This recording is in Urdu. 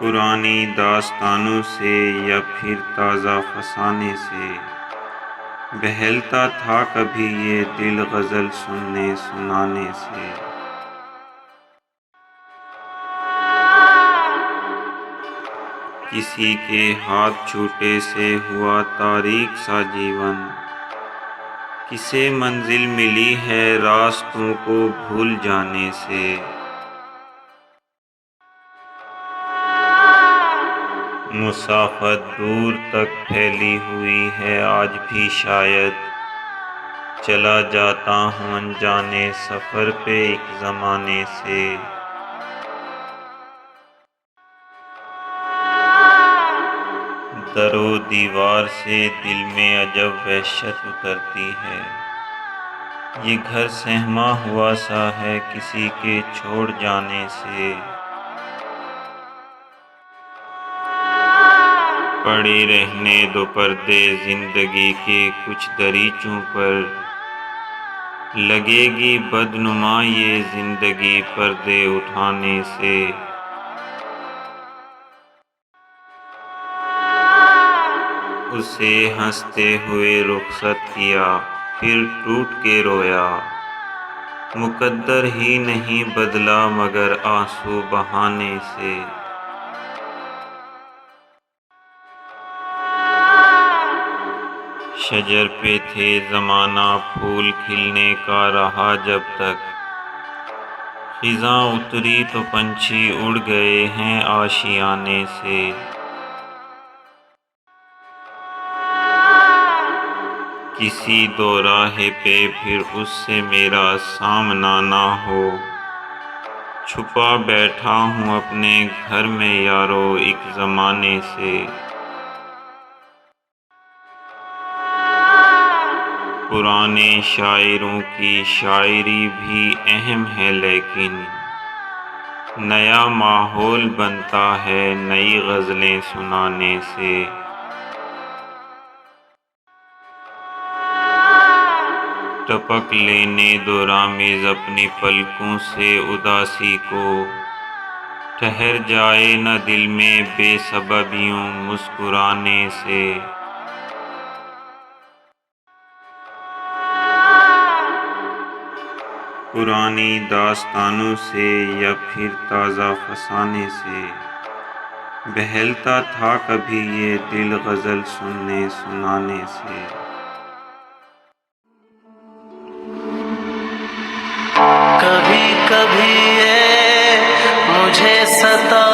پرانی داستانوں سے یا پھر تازہ فسانے سے بہلتا تھا کبھی یہ دل غزل سننے سنانے سے۔ کسی کے ہاتھ چھوٹے سے ہوا تاریک سا جیون، کسے منزل ملی ہے راستوں کو بھول جانے سے۔ مسافت دور تک پھیلی ہوئی ہے آج بھی، شاید چلا جاتا ہوں انجانے سفر پہ ایک زمانے سے۔ در و دیوار سے دل میں عجب وحشت اترتی ہے، یہ گھر سہما ہوا سا ہے کسی کے چھوڑ جانے سے۔ پڑے رہنے دو پردے زندگی کے کچھ دریچوں پر، لگے گی بدنما یہ زندگی پردے اٹھانے سے۔ اسے ہنستے ہوئے رخصت کیا پھر ٹوٹ کے رویا، مقدر ہی نہیں بدلا مگر آنسو بہانے سے۔ شجر پہ تھے زمانہ پھول کھلنے کا رہا جب تک، خزاں اتری تو پنچھی اڑ گئے ہیں آشیانے سے۔ کسی دو راہے پہ پھر اس سے میرا سامنا نہ ہو، چھپا بیٹھا ہوں اپنے گھر میں یارو ایک زمانے سے۔ پرانے شاعروں کی شاعری بھی اہم ہے، لیکن نیا ماحول بنتا ہے نئی غزلیں سنانے سے۔ ٹپک لینے دو رامز اپنی پلکوں سے اداسی کو، ٹھہر جائے نہ دل میں بے سبب یوں مسکرانے سے۔ پرانی داستانوں سے یا پھر تازہ فسانے سے بہلتا تھا کبھی یہ دل غزل سننے سنانے سے۔ کبھی کبھی یہ مجھے ستا